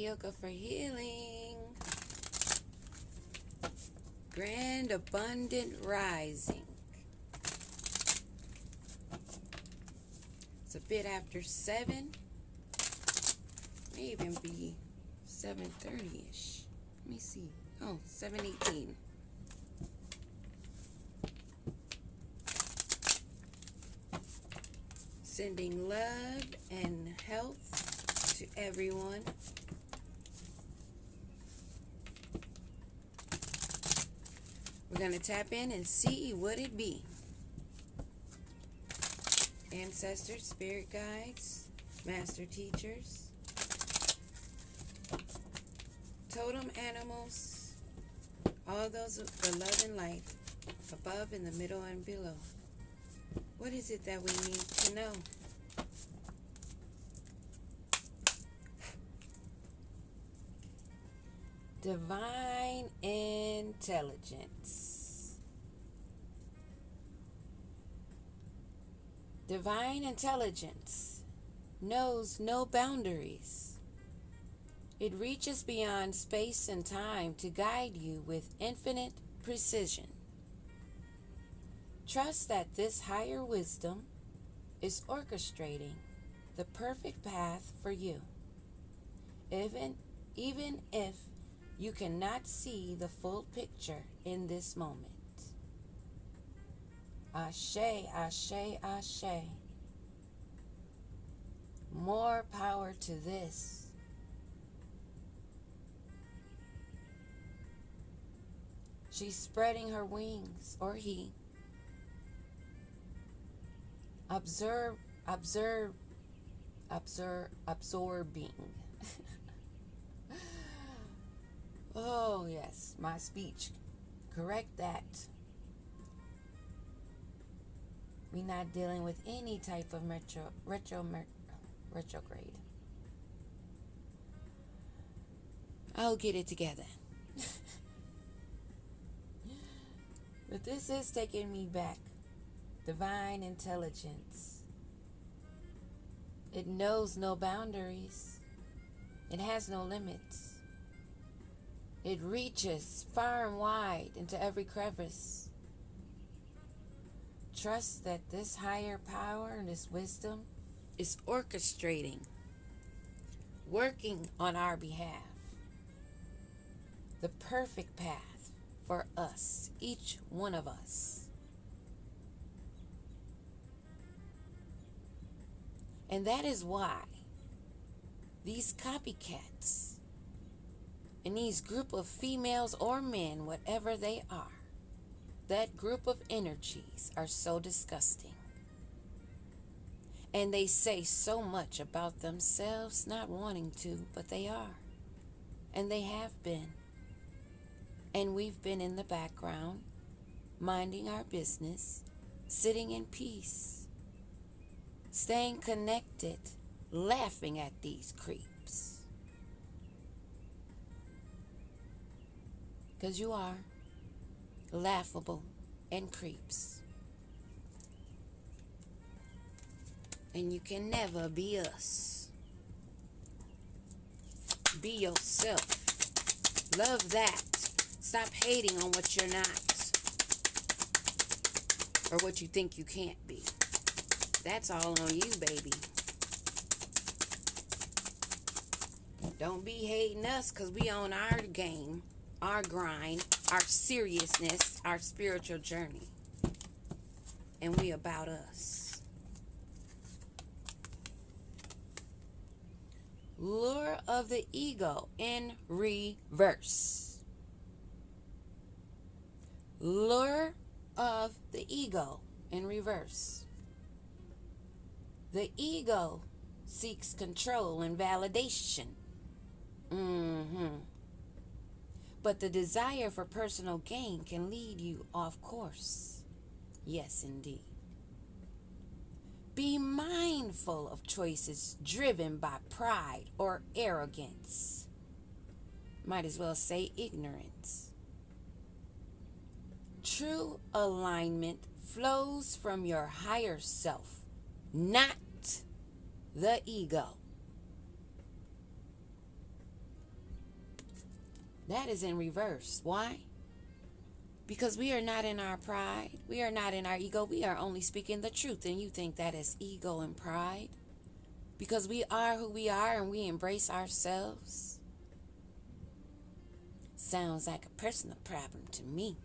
yoga for healing. Grand abundant rising. It's a bit after 7. May even be 7:30ish. Let me see. Oh, 7:18. Sending love and health to everyone. We're going to tap in and see what it be. Ancestors, spirit guides, master teachers, totem animals, all those for love and light, above, in the middle, and below. What is it that we need to know? Divine intelligence. Divine intelligence knows no boundaries. It reaches beyond space and time to guide you with infinite precision. Trust that this higher wisdom is orchestrating the perfect path for you, even if you cannot see the full picture in this moment. Ashe, ashe, ashe. More power to this. She's spreading her wings, or he. Absorbing. Oh, yes, my speech. Correct that. We're not dealing with any type of retrograde. I'll get it together. But this is taking me back. Divine intelligence. It knows no boundaries. It has no limits. It reaches far and wide into every crevice. Trust that this higher power and this wisdom is orchestrating, working on our behalf, the perfect path for us, each one of us. And that is why these copycats and these group of females or men, whatever they are, that group of energies are so disgusting. And they say so much about themselves, not wanting to, but they are. And they have been. And we've been in the background, minding our business, sitting in peace, staying connected, laughing at these creeps. Because you are laughable and creeps. And you can never be us. Be yourself. Love that. Stop hating on what you're not. Or what you think you can't be. That's all on you, baby. Don't be hating us because we on our game, our grind, our seriousness, our spiritual journey. And we about us. Lure of the ego in reverse. Lure of the ego in reverse. The ego seeks control and validation. But the desire for personal gain can lead you off course. Yes, indeed. Be mindful of choices driven by pride or arrogance. Might as well say ignorance. True alignment flows from your higher self, not the ego. That is in reverse. Why? Because we are not in our pride. We are not in our ego. We are only speaking the truth. And you think that is ego and pride? Because we are who we are and we embrace ourselves. Sounds like a personal problem to me,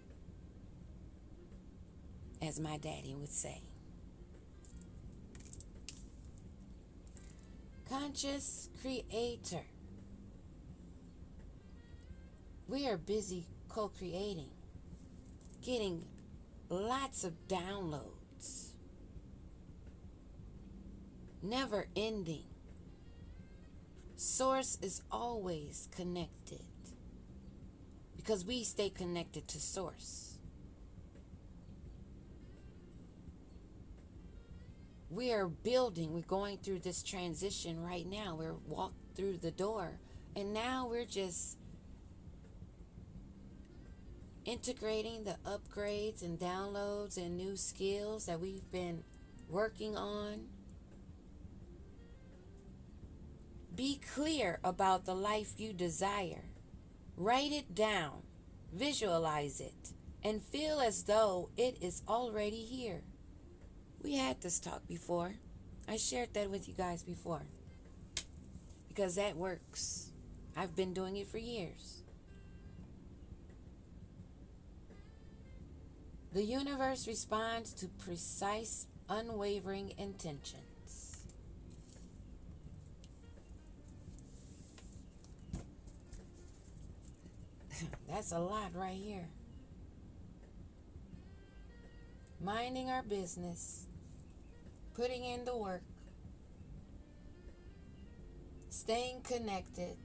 as my daddy would say. Conscious creator. We are busy co-creating, getting lots of downloads, never ending. Source is always connected because we stay connected to source. We are building, we're going through this transition right now. We're walked through the door, and now we're just integrating the upgrades and downloads and new skills that we've been working on. Be clear about the life you desire. Write it down, visualize it, and feel as though it is already here. We had this talk before. I shared that with you guys before. Because that works. I've been doing it for years. The universe responds to precise, unwavering intentions. That's a lot right here. Minding our business, putting in the work, staying connected,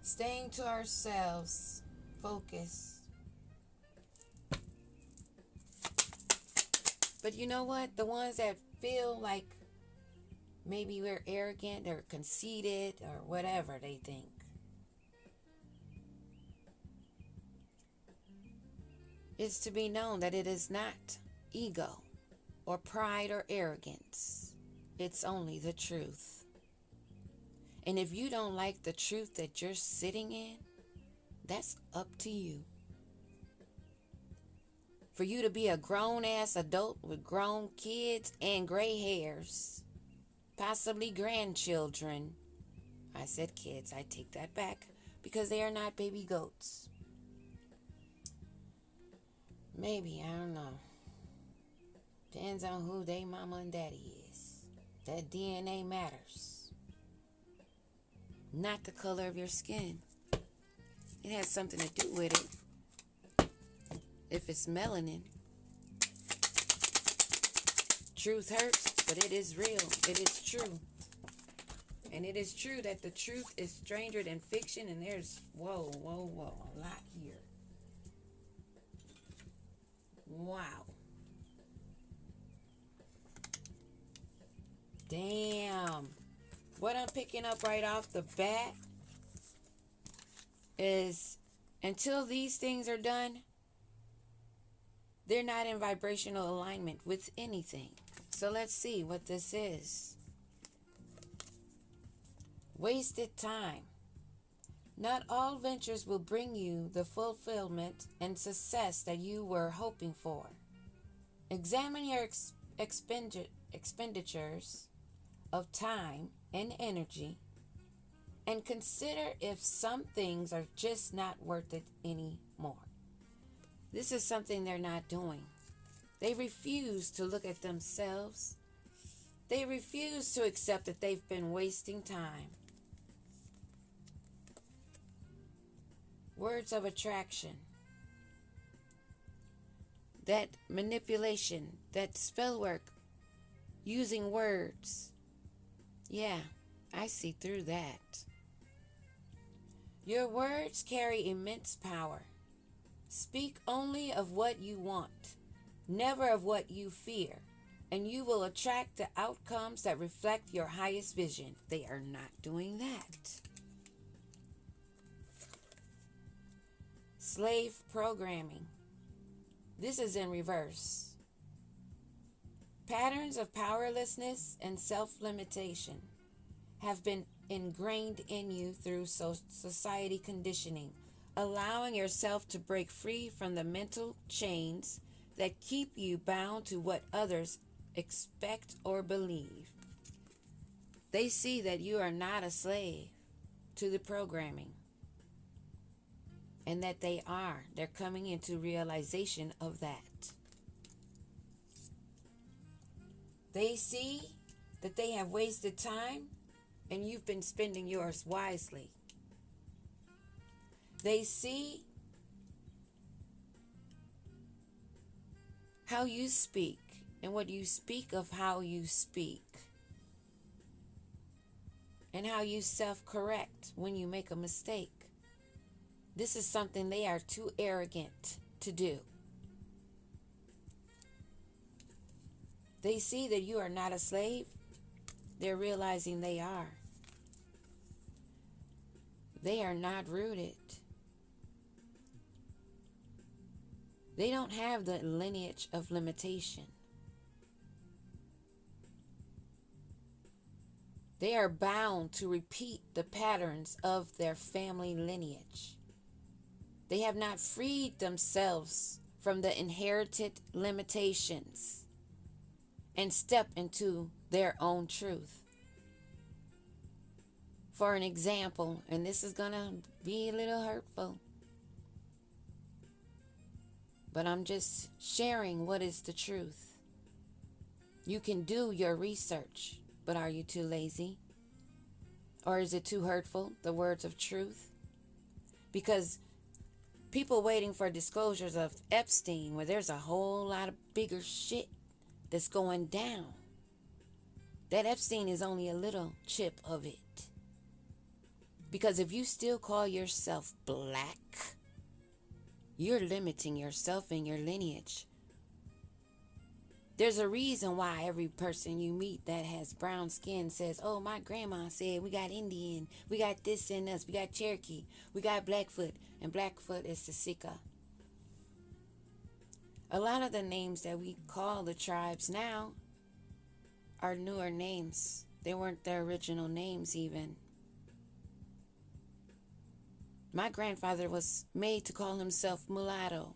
staying to ourselves, focused. But you know what? The ones that feel like maybe we're arrogant or conceited or whatever they think. It's to be known that it is not ego or pride or arrogance. It's only the truth. And if you don't like the truth that you're sitting in, that's up to you. For you to be a grown-ass adult with grown kids and gray hairs, possibly grandchildren. I said kids, I take that back, because they are not baby goats. Maybe, I don't know. Depends on who they mama and daddy is. That DNA matters. Not the color of your skin. It has something to do with it. If it's melanin. Truth hurts, but it is real. It is true. And it is true that the truth is stranger than fiction, and there's, whoa, a lot here. Wow. Damn. What I'm picking up right off the bat is until these things are done, they're not in vibrational alignment with anything. So let's see what this is. Wasted time. Not all ventures will bring you the fulfillment and success that you were hoping for. Examine your expenditures of time and energy and consider if some things are just not worth it anymore. This is something they're not doing. They refuse to look at themselves. They refuse to accept that they've been wasting time. Words of attraction. That manipulation, that spell work, using words. Yeah, I see through that. Your words carry immense power. Speak only of what you want, never of what you fear, and you will attract the outcomes that reflect your highest vision. They are not doing that. Slave programming. This is in reverse. Patterns of powerlessness and self-limitation. have been ingrained in you through society conditioning, allowing yourself to break free from the mental chains that keep you bound to what others expect or believe. They see that you are not a slave to the programming, and that they're coming into realization of that. They see that they have wasted time and you've been spending yours wisely. They see how you speak and what you speak of how you speak, and how you self-correct when you make a mistake. This is something they are too arrogant to do. They see that you are not a slave. They're realizing they are. They are not rooted. They don't have the lineage of limitation. They are bound to repeat the patterns of their family lineage. They have not freed themselves from the inherited limitations and step into their own truth. For an example, and this is going to be a little hurtful, but I'm just sharing what is the truth. You can do your research, but are you too lazy? Or is it too hurtful, the words of truth? Because people waiting for disclosures of Epstein, where there's a whole lot of bigger shit that's going down. That Epstein is only a little chip of it. Because if you still call yourself black, you're limiting yourself and your lineage. There's a reason why every person you meet that has brown skin says, oh, my grandma said we got Indian, we got this in us, we got Cherokee, we got Blackfoot, and Blackfoot is Sisika. A lot of the names that we call the tribes now are newer names. They weren't their original names even. My grandfather was made to call himself mulatto.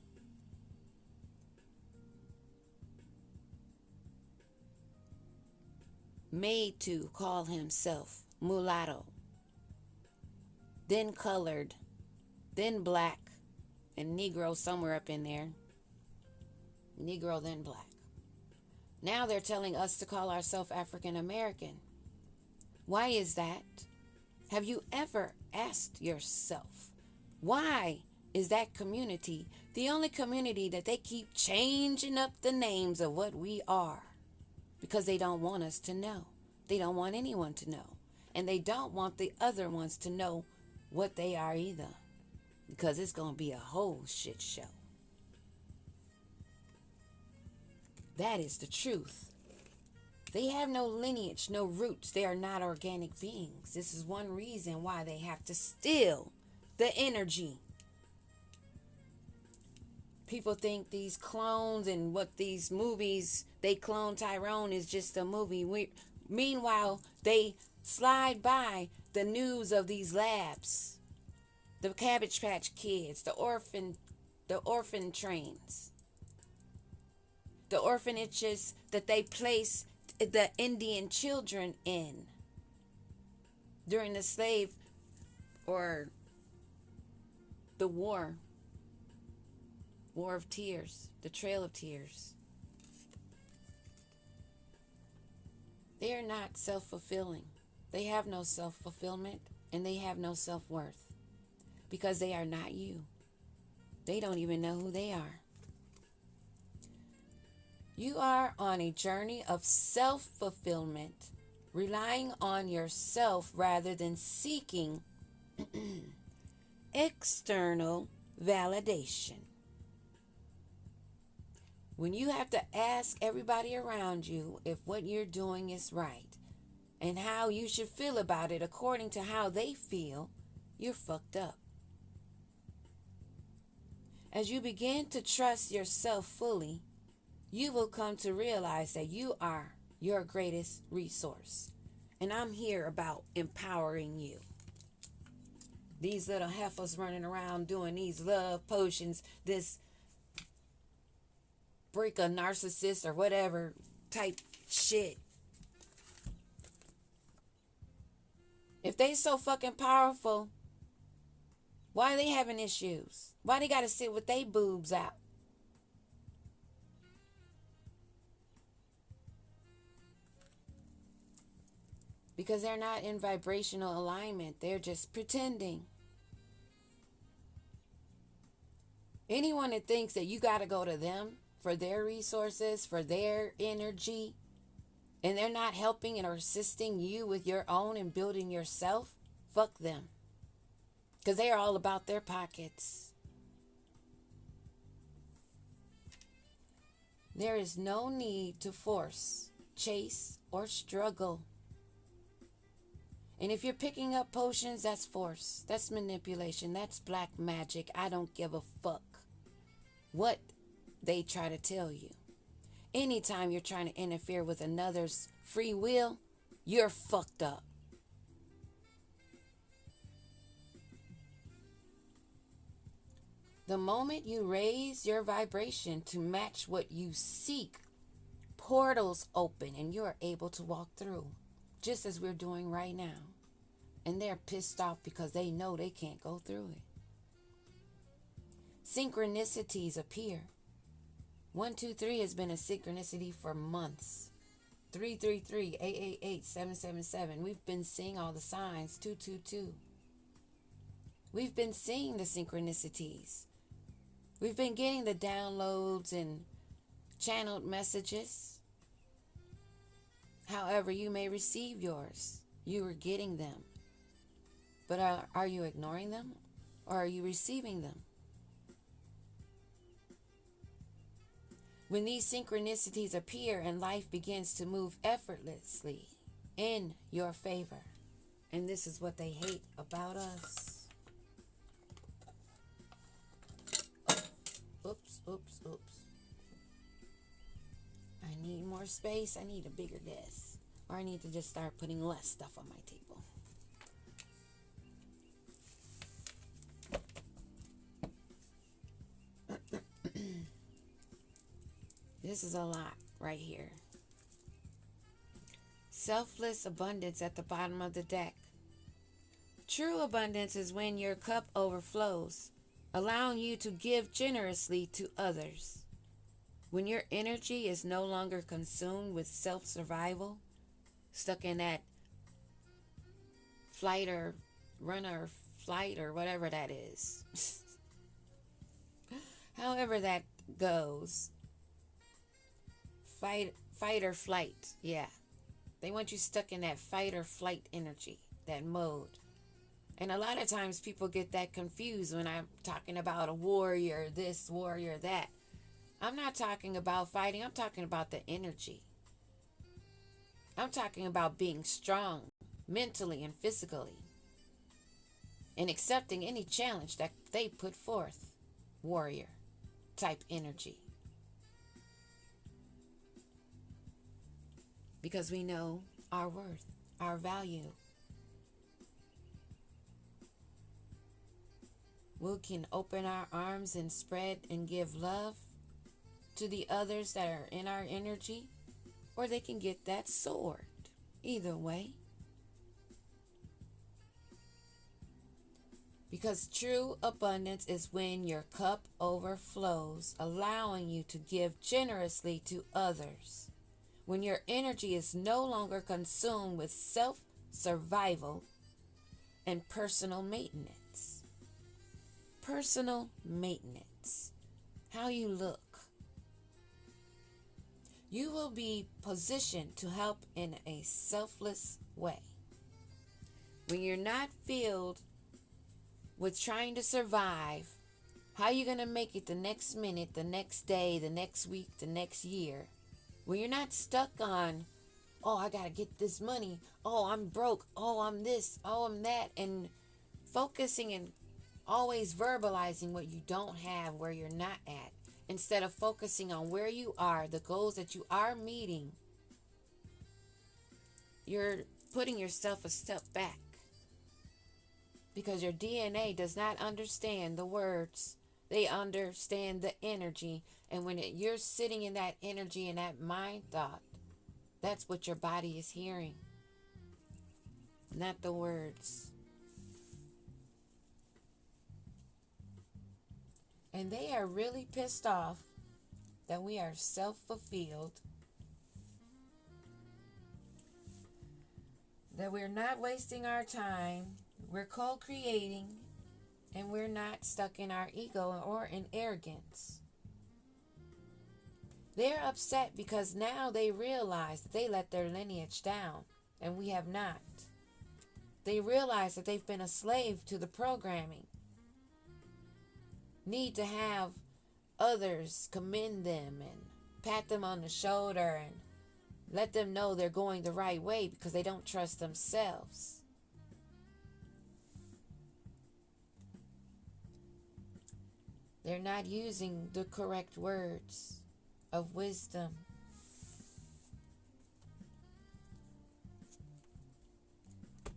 Made to call himself mulatto. Then colored. Then black. And Negro somewhere up in there. Negro, then black. Now they're telling us to call ourselves African American. Why is that? Have you ever asked yourself, why is that community the only community that they keep changing up the names of what we are? Because they don't want us to know. They don't want anyone to know. And they don't want the other ones to know what they are either. Because it's going to be a whole shit show. That is the truth. They have no lineage, no roots. They are not organic beings. This is one reason why they have to steal the energy. People think these clones and what these movies, they clone Tyrone is just a movie. Meanwhile, they slide by the news of these labs. The Cabbage Patch Kids, the orphan trains. The orphanages that they place the Indian children in during the slave or the war of tears, the Trail of Tears. They are not self-fulfilling. They have no self-fulfillment and they have no self-worth because they are not you. They don't even know who they are. You are on a journey of self-fulfillment, relying on yourself rather than seeking external validation. When you have to ask everybody around you if what you're doing is right and how you should feel about it according to how they feel, you're fucked up. As you begin to trust yourself fully, you will come to realize that you are your greatest resource. And I'm here about empowering you. These little heifers running around doing these love potions, this break a narcissist or whatever type shit. If they so fucking powerful, why are they having issues? Why they gotta sit with they boobs out? Because they're not in vibrational alignment. They're just pretending. Anyone that thinks that you gotta go to them for their resources, for their energy, and they're not helping or assisting you with your own and building yourself, fuck them. Because they are all about their pockets. There is no need to force, chase, or struggle. And if you're picking up potions, that's force. That's manipulation. That's black magic. I don't give a fuck what they try to tell you. Anytime you're trying to interfere with another's free will, you're fucked up. The moment you raise your vibration to match what you seek, portals open and you are able to walk through, just as we're doing right now. And they're pissed off because they know they can't go through it. Synchronicities appear. 123 has been a synchronicity for months. 333, 888, 777. We've been seeing all the signs. 222. We've been seeing the synchronicities. We've been getting the downloads and channeled messages. However you may receive yours, you are getting them. But are you ignoring them or are you receiving them? When these synchronicities appear and life begins to move effortlessly in your favor. And this is what they hate about us. Oops. I need more space. I need a bigger desk. Or I need to just start putting less stuff on my table. This is a lot right here. Selfless abundance at the bottom of the deck. True abundance is when your cup overflows, allowing you to give generously to others. When your energy is no longer consumed with self-survival, stuck in that flight or whatever that is. However that goes. Fight or flight, yeah. They want you stuck in that fight or flight energy, that mode. And a lot of times people get that confused when I'm talking about a warrior, this, warrior, that. I'm not talking about fighting, I'm talking about the energy. I'm talking about being strong, mentally and physically. And accepting any challenge that they put forth. Warrior type energy. Because we know our worth, our value. We can open our arms and spread and give love to the others that are in our energy, or they can get that sword. Either way. Because true abundance is when your cup overflows, allowing you to give generously to others. When your energy is no longer consumed with self-survival and personal maintenance. Personal maintenance. How you look. You will be positioned to help in a selfless way. When you're not filled with trying to survive, how are you going to make it the next minute, the next day, the next week, the next year? When you're not stuck on, oh, I got to get this money. Oh, I'm broke. Oh, I'm this. Oh, I'm that. And focusing and always verbalizing what you don't have, where you're not at. Instead of focusing on where you are, the goals that you are meeting. You're putting yourself a step back. Because your DNA does not understand the words. They understand the energy. And when you're sitting in that energy and that mind thought, that's what your body is hearing. Not the words. And they are really pissed off that we are self-fulfilled, that we're not wasting our time, we're co-creating, and we're not stuck in our ego or in arrogance. They're upset because now they realize that they let their lineage down, and we have not. They realize that they've been a slave to the programming. Need to have others commend them and pat them on the shoulder and let them know they're going the right way because they don't trust themselves. They're not using the correct words of wisdom.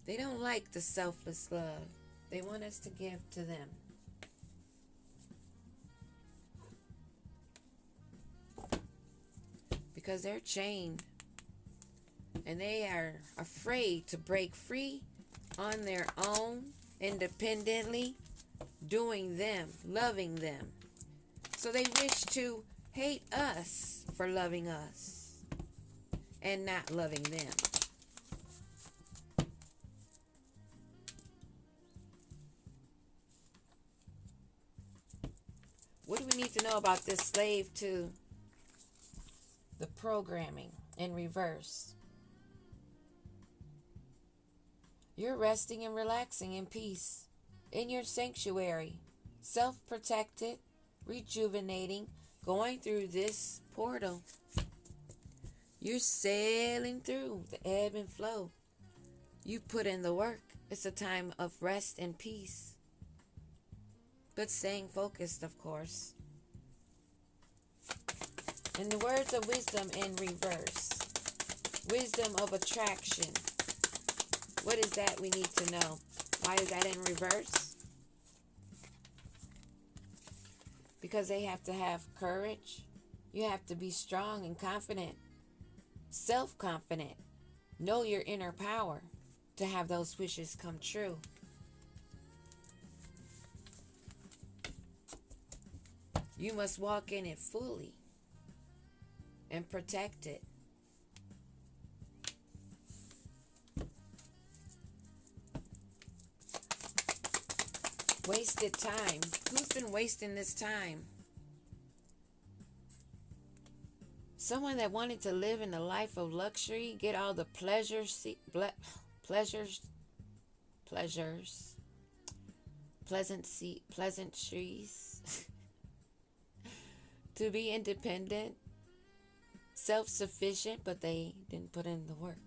They don't like the selfless love they want us to give to them. Because they're chained and they are afraid to break free on their own, independently, doing them, loving them. So they wish to hate us for loving us and not loving them. What do we need to know about this slave to the programming in reverse? You're resting and relaxing in peace in your sanctuary, self-protected, rejuvenating, going through this portal. You're sailing through the ebb and flow. You put in the work. It's a time of rest and peace. But staying focused, of course. In the words of wisdom in reverse, wisdom of attraction. What is that we need to know? Why is that in reverse? Because they have to have courage. You have to be strong and confident, self-confident. Know your inner power to have those wishes come true. You must walk in it fully and protect it. Wasted time. Who's been wasting this time? Someone that wanted to live in a life of luxury, get all the pleasantries, to be independent, self-sufficient, but they didn't put in the work.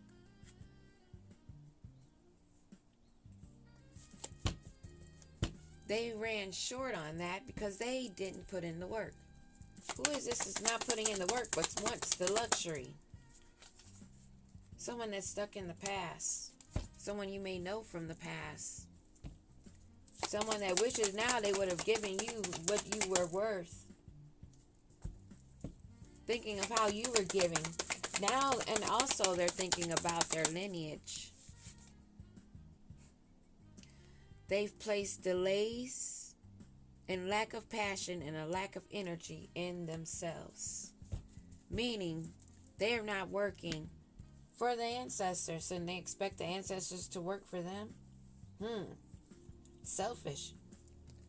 They ran short on that because they didn't put in the work. Who is this that's not putting in the work but wants the luxury? Someone that's stuck in the past. Someone you may know from the past. Someone that wishes now they would have given you what you were worth. Thinking of how you were giving. Now, and also they're thinking about their lineage. They've placed delays and lack of passion and a lack of energy in themselves. Meaning, they're not working for the ancestors and they expect the ancestors to work for them. Selfish.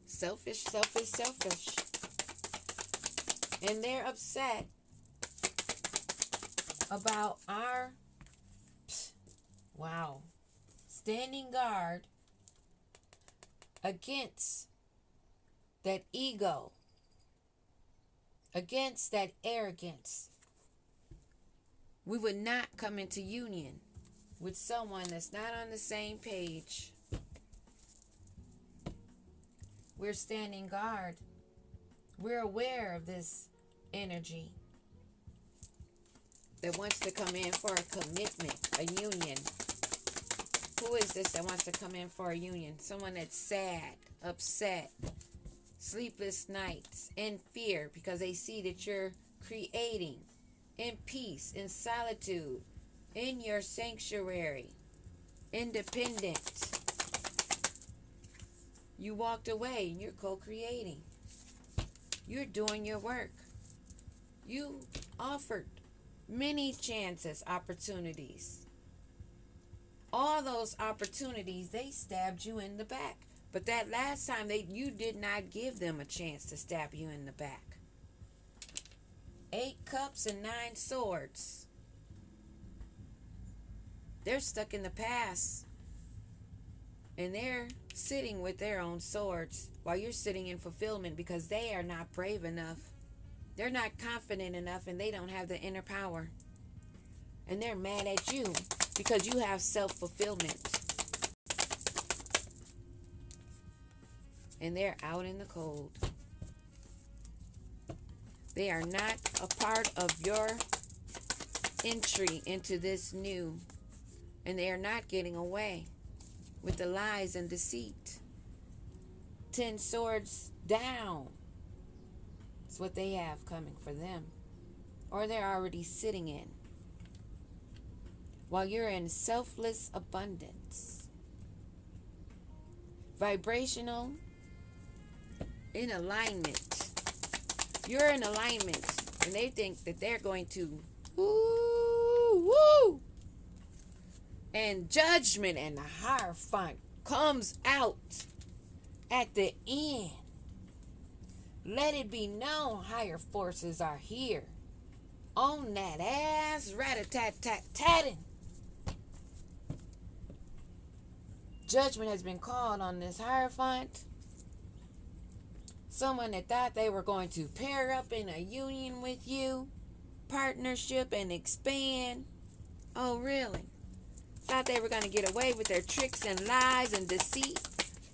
Selfish, selfish, selfish. And they're upset about our, standing guard against that ego, against that arrogance. We would not come into union with someone that's not on the same page. We're standing guard. We're aware of this energy that wants to come in for a commitment, a union. like this that wants to come in for a union. Someone that's sad, upset, sleepless nights, in fear because they see that you're creating in peace, in solitude, in your sanctuary, independent. You walked away and you're co-creating. You're doing your work. You offered many chances, opportunities. All those opportunities, they stabbed you in the back. But that last time, you did not give them a chance to stab you in the back. 8 cups and 9 swords. They're stuck in the past. And they're sitting with their own swords while you're sitting in fulfillment because they are not brave enough. They're not confident enough and they don't have the inner power. And they're mad at you because you have self-fulfillment. And they're out in the cold. They are not a part of your entry into this new. And they are not getting away with the lies and deceit. 10 swords down. It's what they have coming for them. Or they're already sitting in. While you're in selfless abundance. Vibrational in alignment. You're in alignment. And they think that they're going to woo. And judgment and the Hierophant comes out at the end. Let it be known higher forces are here. On that ass, rat-a-tat-tat-tatting. Judgment has been called on this Hierophant. Someone that thought they were going to pair up in a union with you. Partnership and expand. Oh, really? Thought they were going to get away with their tricks and lies and deceit.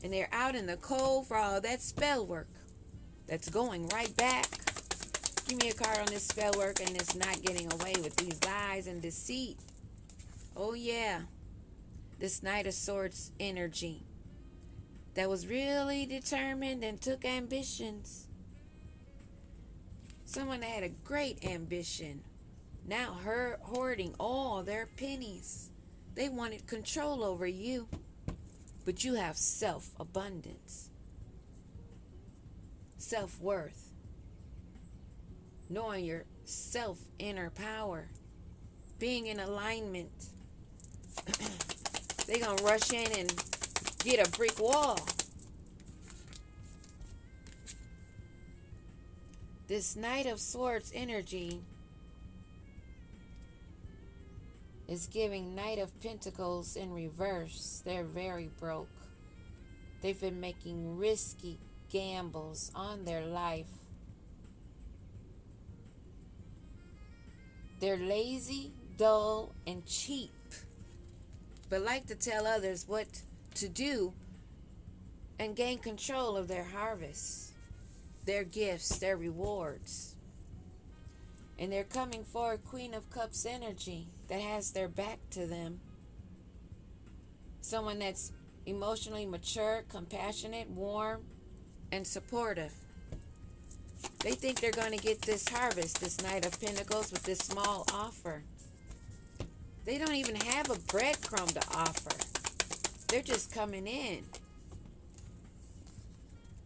And they're out in the cold for all that spell work. That's going right back. Give me a card on this spell work and it's not getting away with these lies and deceit. Oh yeah. This Knight of Swords energy. That was really determined and took ambitions. Someone that had a great ambition. Now hoarding all their pennies. They wanted control over you. But you have self-abundance. Self-worth. Knowing your self-inner power. Being in alignment. They're going to rush in and get a brick wall. This Knight of Swords energy is giving Knight of Pentacles in reverse. They're very broke. They've been making risky gambles on their life. They're lazy, dull, and cheap, but like to tell others what to do and gain control of their harvest, their gifts, their rewards. And they're coming for a Queen of Cups energy that has their back to them. Someone that's emotionally mature, compassionate, warm, and supportive. They think they're going to get this harvest, this Knight of Pentacles, with this small offer. They don't even have a breadcrumb to offer. They're just coming in.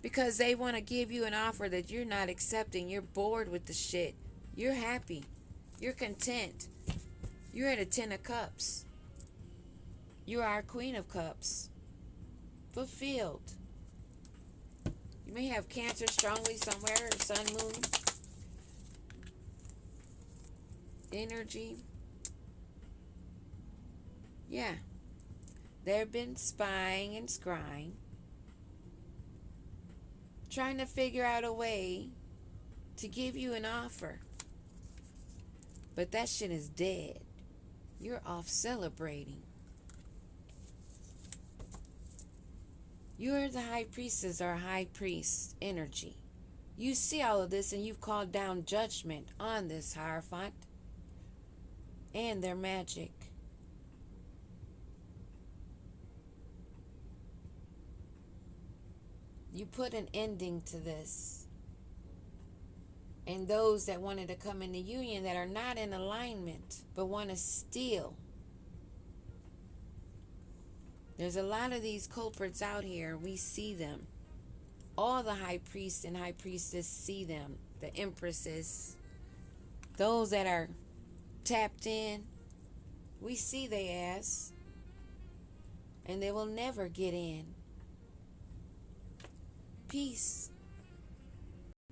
Because they want to give you an offer that you're not accepting. You're bored with the shit. You're happy. You're content. You're at a 10 of Cups. You are a Queen of Cups. Fulfilled. You may have Cancer strongly somewhere, or Sun, Moon. Energy. Yeah. They've been spying and scrying. Trying to figure out a way to give you an offer. But that shit is dead. You're off celebrating. You're the High Priestess or High Priest energy. You see all of this and you've called down judgment on this Hierophant and their magic. You put an ending to this. And those that wanted to come into union that are not in alignment but want to steal. There's a lot of these culprits out here. We see them. All the high priests and high priestess see them. The empresses. Those that are tapped in. We see their ass. And they will never get in. Peace.